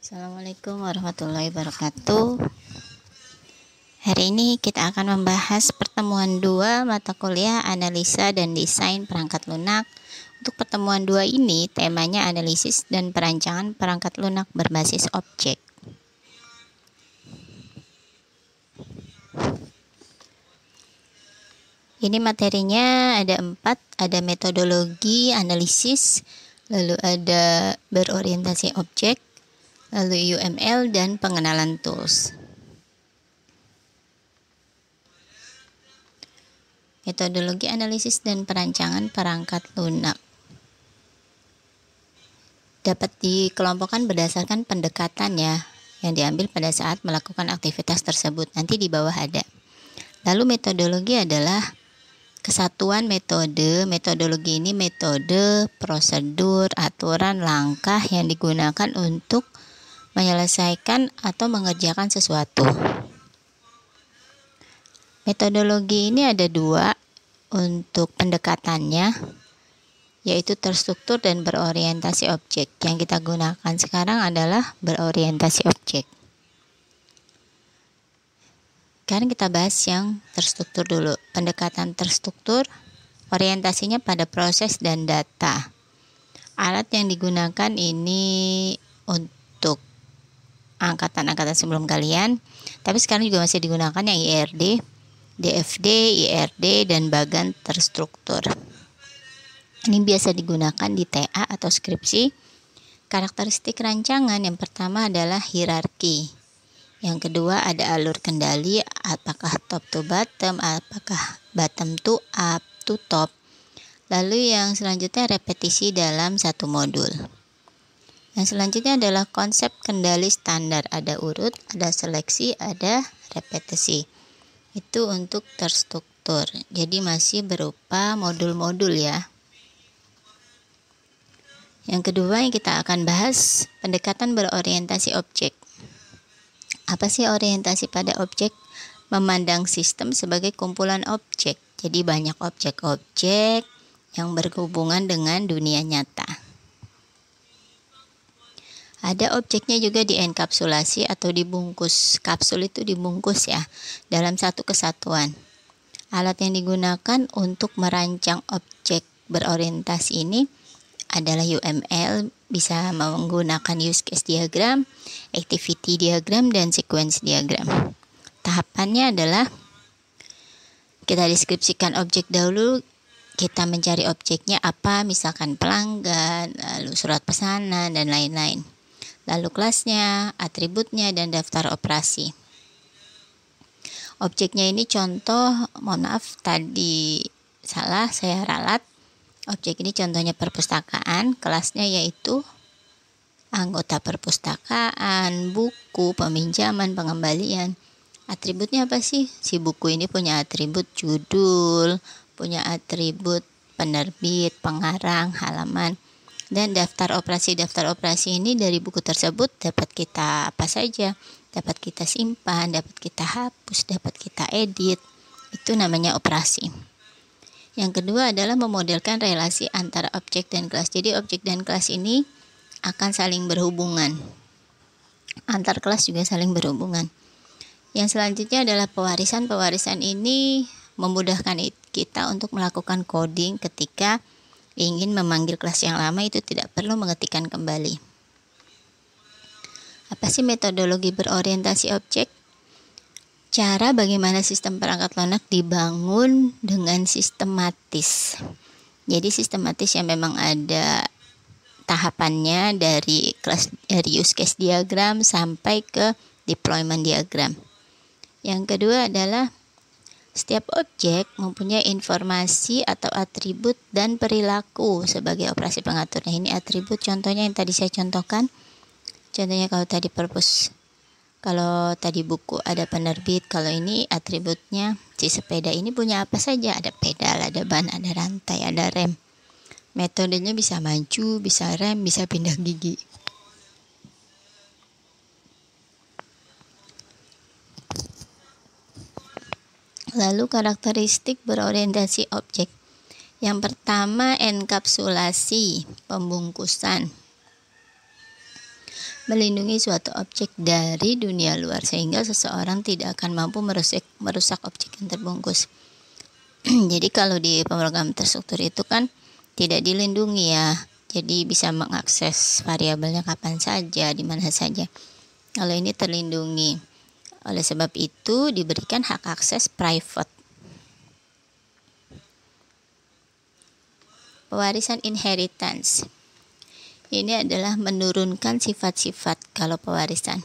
Assalamualaikum warahmatullahi wabarakatuh. Hari ini kita akan membahas pertemuan 2 mata kuliah analisa dan desain perangkat lunak. Untuk pertemuan 2 ini temanya analisis dan perancangan perangkat lunak berbasis objek. Ini materinya ada 4, ada metodologi analisis, lalu ada berorientasi objek, lalu UML dan pengenalan tools. Metodologi analisis dan perancangan perangkat lunak dapat dikelompokkan berdasarkan pendekatan yang diambil pada saat melakukan aktivitas tersebut. Nanti di bawah ada. Lalu metodologi adalah kesatuan metode. Metodologi ini metode, prosedur, aturan, langkah yang digunakan untuk menyelesaikan atau mengerjakan sesuatu. Metodologi ini ada 2 untuk pendekatannya, yaitu terstruktur dan berorientasi objek. Yang kita gunakan sekarang adalah berorientasi objek. Sekarang kita bahas yang terstruktur dulu. Pendekatan terstruktur, orientasinya pada proses dan data. Alat yang digunakan ini untuk angkatan-angkatan sebelum kalian, tapi sekarang juga masih digunakan yang IRD, DFD, IRD, dan bagan terstruktur. Ini biasa digunakan di TA atau skripsi. Karakteristik rancangan yang pertama adalah hierarki. Yang kedua ada alur kendali, apakah top to bottom, apakah bottom to up to top. Lalu yang selanjutnya repetisi dalam satu modul. Yang selanjutnya adalah konsep kendali standar. Ada urut, ada seleksi, ada repetisi. Itu untuk terstruktur. Jadi masih berupa modul-modul ya. Yang kedua yang kita akan bahas, pendekatan berorientasi objek. Apa sih orientasi pada objek? Memandang sistem sebagai kumpulan objek. Jadi banyak objek-objek yang berhubungan dengan dunia nyata. Ada objeknya juga dienkapsulasi atau dibungkus. Kapsul itu dibungkus ya, dalam satu kesatuan. Alat yang digunakan untuk merancang objek berorientasi ini adalah UML, bisa menggunakan use case diagram, activity diagram, dan sequence diagram. Tahapannya adalah kita deskripsikan objek dahulu, kita mencari objeknya apa, misalkan pelanggan, lalu surat pesanan, dan lain-lain. Lalu kelasnya, atributnya, dan daftar operasi. Objeknya ini contoh, mohon maaf tadi salah, saya ralat. Objek ini contohnya perpustakaan, kelasnya yaitu anggota perpustakaan, buku, peminjaman, pengembalian. Atributnya apa sih? Si buku ini punya atribut judul, punya atribut penerbit, pengarang, halaman. Dan daftar operasi. Daftar operasi ini dari buku tersebut dapat kita apa saja, dapat kita simpan, dapat kita hapus, dapat kita edit. Itu namanya operasi. Yang kedua adalah memodelkan relasi antara objek dan kelas. Jadi objek dan kelas ini akan saling berhubungan. Antar kelas juga saling berhubungan. Yang selanjutnya adalah pewarisan. Pewarisan ini memudahkan kita untuk melakukan coding ketika ingin memanggil kelas yang lama, itu tidak perlu mengetikkan kembali. Apa sih metodologi berorientasi objek? Cara bagaimana sistem perangkat lunak dibangun dengan sistematis. Jadi sistematis yang memang ada tahapannya dari use case diagram sampai ke deployment diagram. Yang kedua adalah setiap objek mempunyai informasi atau atribut dan perilaku sebagai operasi pengaturnya. Ini atribut contohnya yang tadi saya contohkan. Contohnya kalau tadi purpose, kalau tadi buku ada penerbit, kalau ini atributnya si sepeda ini punya apa saja, ada pedal, ada ban, ada rantai, ada rem. Metodenya bisa maju, bisa rem, bisa pindah gigi. Lalu karakteristik berorientasi objek. Yang pertama enkapsulasi, pembungkusan. melindungi suatu objek dari dunia luar sehingga seseorang tidak akan mampu merusak objek yang terbungkus. Jadi kalau di pemrograman terstruktur itu kan tidak dilindungi ya, jadi bisa mengakses variabelnya kapan saja, di mana saja. Kalau ini terlindungi, oleh sebab itu diberikan hak akses private. Pewarisan inheritance. Ini adalah menurunkan sifat-sifat kalau pewarisan.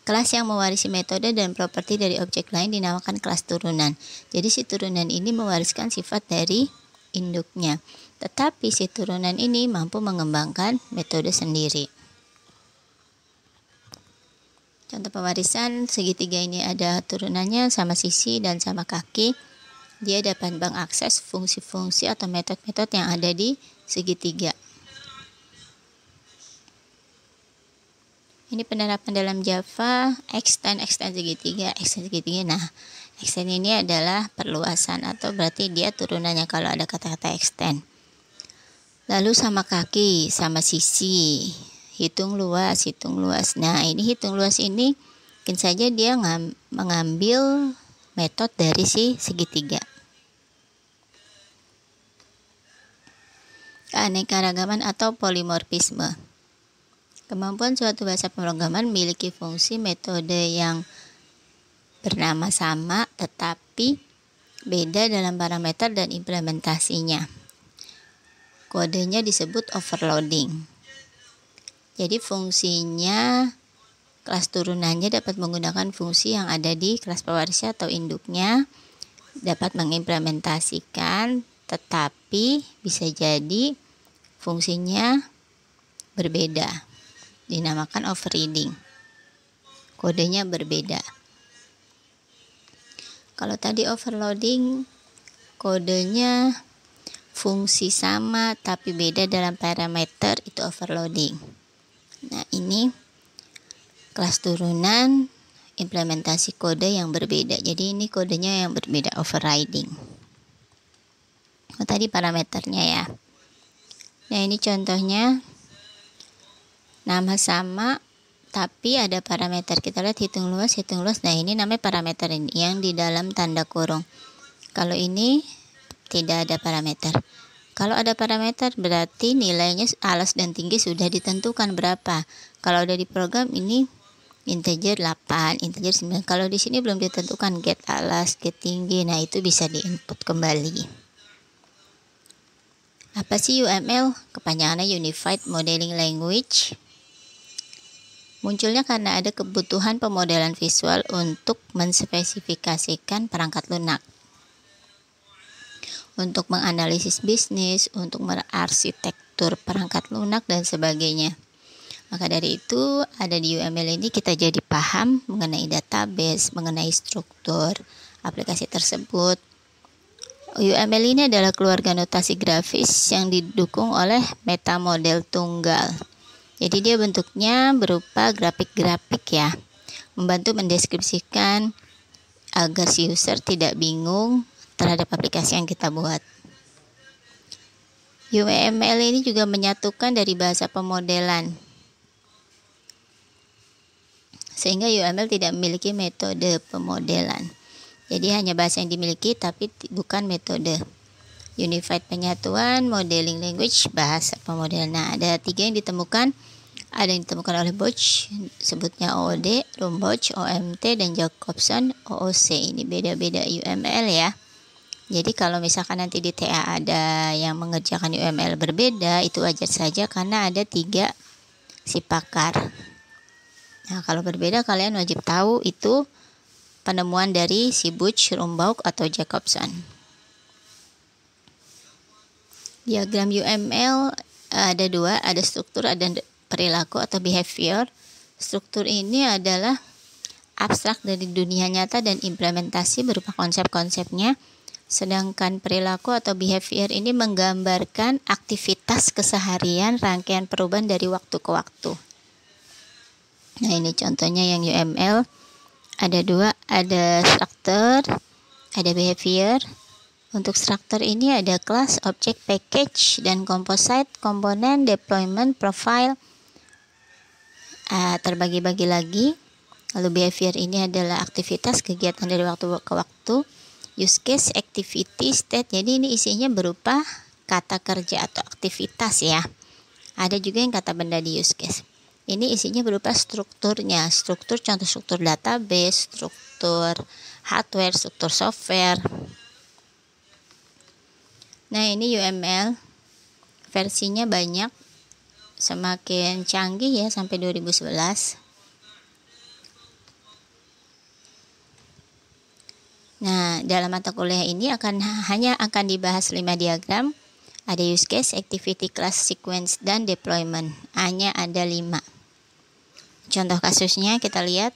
Kelas yang mewarisi metode dan properti dari objek lain dinamakan kelas turunan. Jadi si turunan ini mewariskan sifat dari induknya. Tetapi si turunan ini mampu mengembangkan metode sendiri. Contoh pewarisan segitiga ini ada turunannya sama sisi dan sama kaki. Dia dapat mengakses fungsi-fungsi atau metode-metode yang ada di segitiga. Ini penerapan dalam Java, extend segitiga, extend segitiga. Nah, extend ini adalah perluasan atau berarti dia turunannya kalau ada kata-kata extend. Lalu sama kaki, sama sisi, hitung luas. Nah, ini hitung luas ini mungkin saja dia mengambil metode dari si segitiga. Keanekaragaman atau polimorfisme. Kemampuan suatu bahasa pemrograman memiliki fungsi metode yang bernama sama tetapi beda dalam parameter dan implementasinya. Kodenya disebut overloading. Jadi fungsinya kelas turunannya dapat menggunakan fungsi yang ada di kelas pewarisnya atau induknya, dapat mengimplementasikan, tetapi bisa jadi fungsinya berbeda. Dinamakan overriding. Kodenya berbeda. Kalau tadi overloading, kodenya fungsi sama tapi beda dalam parameter, itu overloading. Nah, ini kelas turunan implementasi kode yang berbeda. Jadi ini kodenya yang berbeda, overriding. Oh, tadi parameternya ya. Nah, ini contohnya. Nama sama tapi ada parameter. Kita lihat hitung luas. Nah, ini namanya parameter ini yang di dalam tanda kurung. Kalau ini tidak ada parameter. Kalau ada parameter berarti nilainya alas dan tinggi sudah ditentukan berapa. Kalau ada di program ini integer 8, integer 9. Kalau di sini belum ditentukan get alas, get tinggi. Nah, itu bisa diinput kembali. Apa sih UML? Kepanjangannya Unified Modeling Language. Munculnya karena ada kebutuhan pemodelan visual untuk menspesifikasikan perangkat lunak, untuk menganalisis bisnis, untuk merarsitektur perangkat lunak dan sebagainya. Maka dari itu ada di UML ini kita jadi paham mengenai database, mengenai struktur aplikasi tersebut. UML ini adalah keluarga notasi grafis yang didukung oleh meta model tunggal. Jadi dia bentuknya berupa grafik-grafik ya, membantu mendeskripsikan agar si user tidak bingung terhadap aplikasi yang kita buat. UML ini juga menyatukan dari bahasa pemodelan, sehingga UML tidak memiliki metode pemodelan. Jadi hanya bahasa yang dimiliki tapi bukan metode. Unified penyatuan, modeling language, bahasa pemodelan. Nah, ada 3 yang ditemukan. Ada yang ditemukan oleh Boch, sebutnya OOD, Rumboch, OMT, dan Jacobson, OOC. Ini beda-beda UML ya. Jadi kalau misalkan nanti di TA ada yang mengerjakan UML berbeda, itu wajar saja karena ada 3 si pakar. Nah, kalau berbeda kalian wajib tahu itu penemuan dari si Boch, Rumboch, atau Jacobson. Diagram UML ada 2, ada struktur, ada perilaku atau behavior. Struktur ini adalah abstrak dari dunia nyata dan implementasi berupa konsep-konsepnya. Sedangkan perilaku atau behavior ini menggambarkan aktivitas keseharian, rangkaian perubahan dari waktu ke waktu. Nah, ini contohnya yang UML. Ada 2, ada struktur, ada behavior. Untuk struktur ini ada class, object, package, dan composite, komponen, deployment, profile. terbagi-bagi lagi. Lalu behavior ini adalah aktivitas kegiatan dari waktu ke waktu. Use case, activity, state. Jadi ini isinya berupa kata kerja atau aktivitas ya. Ada juga yang kata benda di use case. Ini isinya berupa strukturnya. Struktur, contoh struktur database, struktur hardware, struktur software. Nah, ini UML. Versinya banyak. Semakin canggih ya sampai 2011. Nah, dalam mata kuliah ini hanya akan dibahas 5 diagram. Ada use case, activity, class, sequence, dan deployment. Hanya ada 5. Contoh kasusnya kita lihat.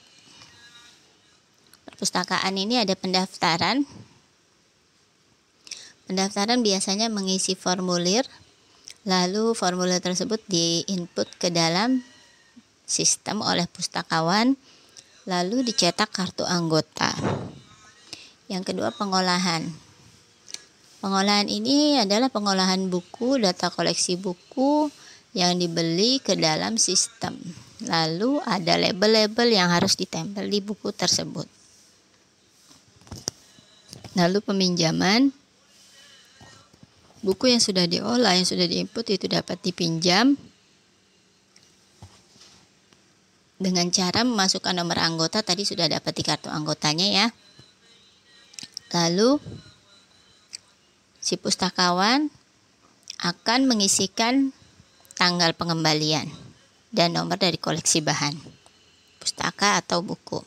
Perpustakaan ini ada pendaftaran. Pendaftaran biasanya mengisi formulir. Lalu formulir tersebut di-input ke dalam sistem oleh pustakawan. Lalu dicetak kartu anggota. Yang kedua, pengolahan. Pengolahan ini adalah pengolahan buku, data koleksi buku yang dibeli ke dalam sistem. Lalu ada label-label yang harus ditempel di buku tersebut. Lalu peminjaman. Buku yang sudah diolah, yang sudah diinput itu dapat dipinjam dengan cara memasukkan nomor anggota. Tadi sudah dapat di kartu anggotanya ya. Lalu si pustakawan akan mengisikan tanggal pengembalian dan nomor dari koleksi bahan pustaka atau buku.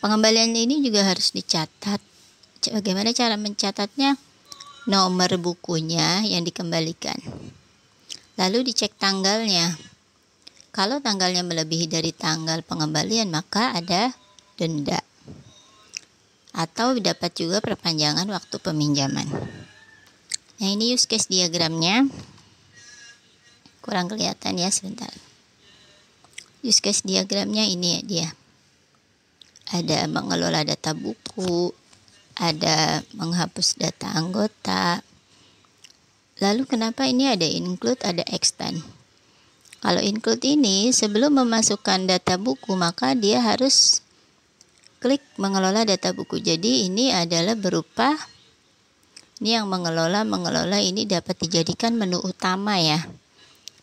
Pengembalian ini juga harus dicatat. Bagaimana cara mencatatnya? Nomor bukunya yang dikembalikan. Lalu dicek tanggalnya. Kalau tanggalnya melebihi dari tanggal pengembalian, maka ada denda. Atau dapat juga perpanjangan waktu peminjaman. Nah, ini use case diagramnya. Kurang kelihatan ya, sebentar. Use case diagramnya ini ya dia. Ada mengelola data buku, ada menghapus data anggota. Lalu kenapa ini ada include, ada extend? Kalau include ini sebelum memasukkan data buku, maka dia harus klik mengelola data buku. Jadi ini adalah berupa, ini yang mengelola ini dapat dijadikan menu utama ya.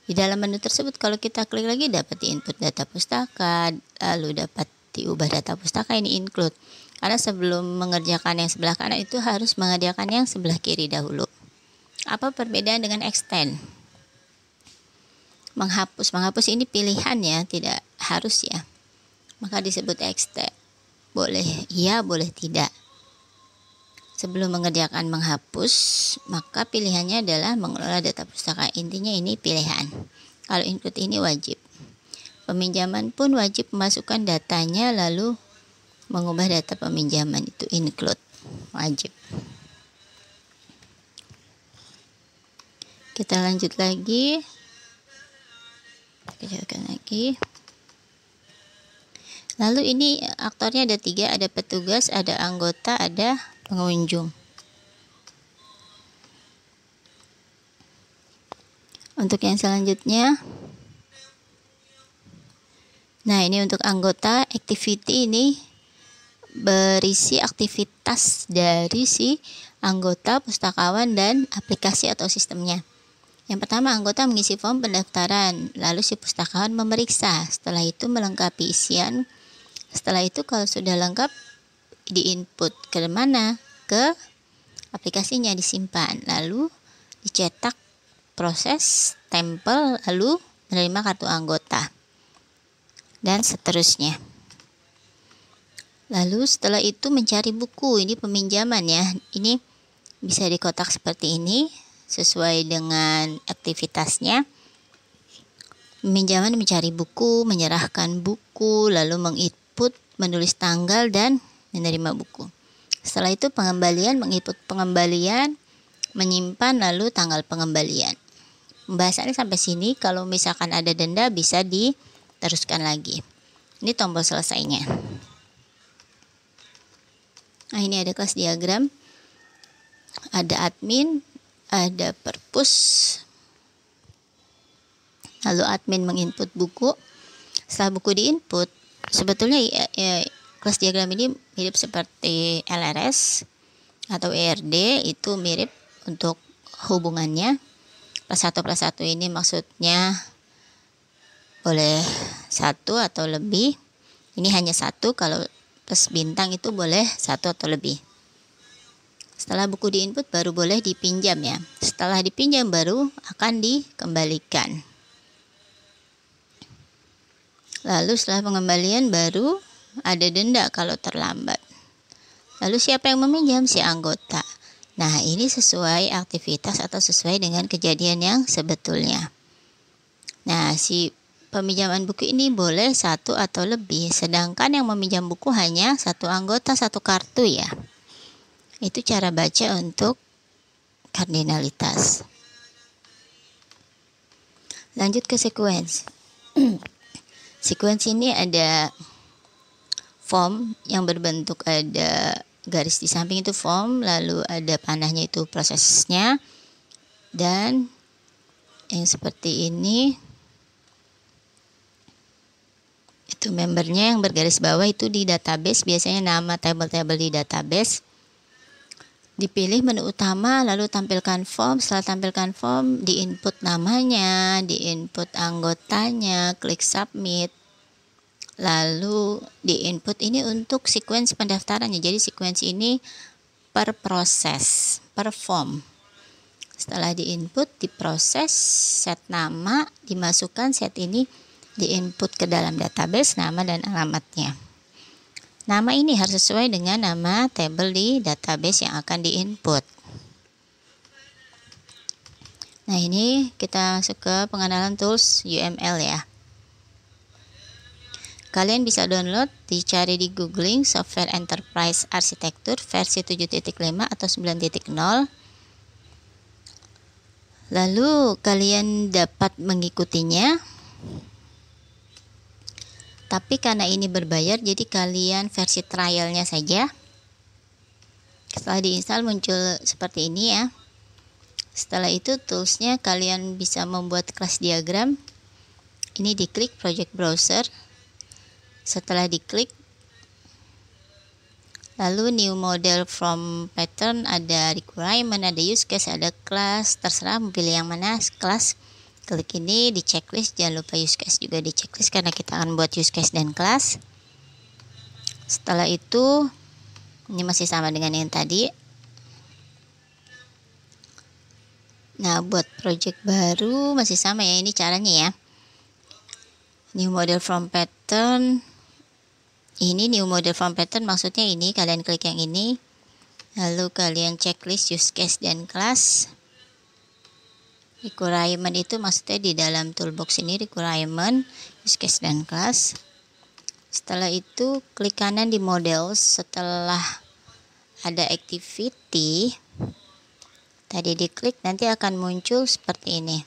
Di dalam menu tersebut kalau kita klik lagi dapat input data pustaka, lalu dapat diubah data pustaka. Ini include. Karena sebelum mengerjakan yang sebelah kanan itu harus mengerjakan yang sebelah kiri dahulu. Apa perbedaan dengan extend? Menghapus ini pilihan ya, tidak harus ya. Maka disebut extend. Boleh iya, boleh tidak. Sebelum mengerjakan menghapus, maka pilihannya adalah mengelola data pustaka. Intinya ini pilihan. Kalau include ini wajib. Peminjaman pun wajib memasukkan datanya, lalu mengubah data peminjaman itu include. Wajib. Kita lanjut lagi. Kerjakan lagi. Lalu ini aktornya ada 3, ada petugas, ada anggota, ada pengunjung. Untuk yang selanjutnya, nah ini untuk anggota, activity ini berisi aktivitas dari si anggota, pustakawan, dan aplikasi atau sistemnya. Yang pertama, anggota mengisi form pendaftaran, lalu si pustakawan memeriksa. Setelah itu melengkapi isian. Setelah itu kalau sudah lengkap, di-input ke mana? Ke aplikasinya, disimpan. Lalu dicetak, proses, tempel, lalu menerima kartu anggota. Dan seterusnya. Lalu setelah itu mencari buku. Ini peminjaman ya. Ini bisa dikotak seperti ini sesuai dengan aktivitasnya. Peminjaman mencari buku, menyerahkan buku, lalu menginput, menulis tanggal, dan menerima buku. Setelah itu pengembalian, menginput pengembalian, menyimpan, lalu tanggal pengembalian. Pembahasannya sampai sini. Kalau misalkan ada denda bisa diteruskan lagi. Ini tombol selesainya. Nah, ini ada kelas diagram. Ada admin, ada perpus. Lalu admin menginput buku. Setelah buku diinput, sebetulnya kelas diagram ini mirip seperti LRS atau ERD, itu mirip untuk hubungannya. +1+1 ini maksudnya boleh 1 atau lebih. Ini hanya 1, kalau plus bintang itu boleh 1 atau lebih. Setelah buku diinput baru boleh dipinjam ya. Setelah dipinjam baru akan dikembalikan. Lalu setelah pengembalian baru ada denda kalau terlambat. Lalu siapa yang meminjam? Si anggota. Nah, ini sesuai aktivitas atau sesuai dengan kejadian yang sebetulnya. Nah, si peminjaman buku ini boleh 1 atau lebih, sedangkan yang meminjam buku hanya 1 anggota 1 kartu ya. Itu cara baca untuk kardinalitas. Lanjut ke sequence. Sequence ini ada form yang berbentuk ada garis di samping itu form, lalu ada panahnya itu prosesnya, dan yang seperti ini itu membernya yang bergaris bawah itu di database, biasanya nama table-table di database. Dipilih menu utama, lalu tampilkan form. Setelah tampilkan form, diinput namanya, diinput anggotanya, klik submit. Lalu diinput ini untuk sequence pendaftarannya. Jadi sequence ini per proses, per form. Setelah diinput, diproses, set nama, dimasukkan set ini, diinput ke dalam database, nama dan alamatnya. Nama ini harus sesuai dengan nama table di database yang akan diinput. Nah, ini kita masuk ke pengenalan tools UML ya. Kalian bisa download, dicari di googling Software Enterprise Architecture versi 7.5 atau 9.0. Lalu kalian dapat mengikutinya. Tapi karena ini berbayar, jadi kalian versi trialnya saja. Setelah diinstal muncul seperti ini ya. Setelah itu toolsnya kalian bisa membuat kelas diagram. Ini diklik project browser. Setelah diklik, lalu new model from pattern, ada requirement, ada use case, ada class, terserah mau pilih yang mana kelas. Klik ini di checklist, jangan lupa use case juga di checklist karena kita akan buat use case dan kelas. Setelah itu, ini masih sama dengan yang tadi. Nah, buat project baru masih sama ya, ini caranya ya. New model from pattern. Ini new model from pattern maksudnya ini, kalian klik yang ini. Lalu kalian checklist use case dan kelas. Requirement itu maksudnya di dalam toolbox ini requirement, use case dan kelas. Setelah itu klik kanan di models. Setelah ada activity tadi diklik, nanti akan muncul seperti ini,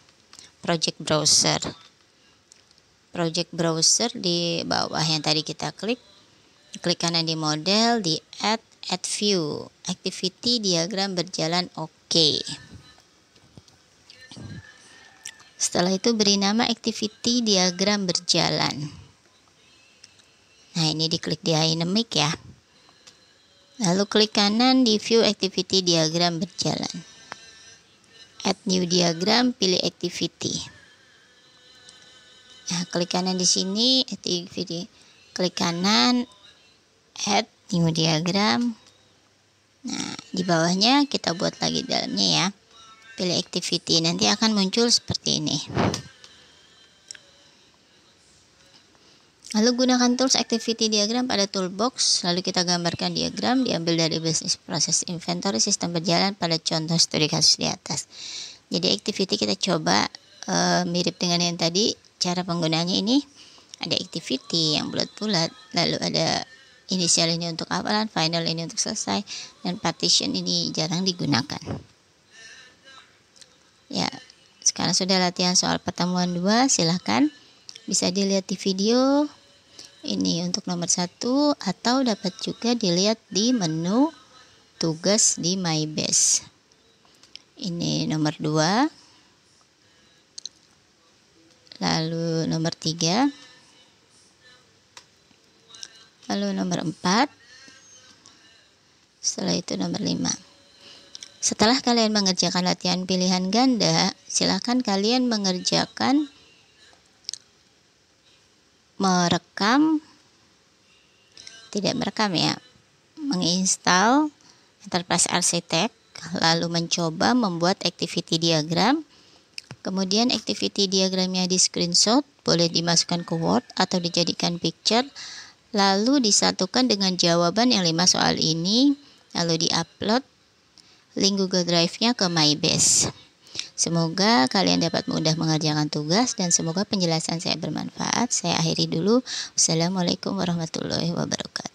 project browser. Project browser di bawah yang tadi kita klik kanan di model, di add view, activity diagram berjalan oke. Setelah itu beri nama activity diagram berjalan. Nah, ini diklik di dynamic ya. Lalu klik kanan di view activity diagram berjalan. Add new diagram, pilih activity. Nah, klik kanan di sini activity. Klik kanan add new diagram. Nah, di bawahnya kita buat lagi dalamnya ya. Pilih activity, nanti akan muncul seperti ini. Lalu gunakan tools activity diagram pada toolbox, lalu kita gambarkan diagram, diambil dari business process inventory sistem berjalan pada contoh studi kasus di atas. Jadi activity kita coba mirip dengan yang tadi, cara penggunaannya ini ada activity yang bulat-bulat, lalu ada inisial ini untuk awalan, final ini untuk selesai, dan partition ini jarang digunakan. Ya, sekarang sudah latihan soal pertemuan 2, silahkan bisa dilihat di video ini untuk nomor 1 atau dapat juga dilihat di menu tugas di MyBase. Ini nomor 2. lalu nomor 3, lalu nomor 4, setelah itu nomor 5. Setelah kalian mengerjakan latihan pilihan ganda, silakan kalian mengerjakan menginstal Enterprise Architect, lalu mencoba membuat activity diagram. Kemudian activity diagramnya di screenshot, boleh dimasukkan ke Word atau dijadikan picture, lalu disatukan dengan jawaban yang 5 soal ini, lalu diupload link Google Drive-nya ke MyBase. Semoga kalian dapat mudah mengerjakan tugas dan semoga penjelasan saya bermanfaat. Saya akhiri dulu. Wassalamualaikum warahmatullahi wabarakatuh.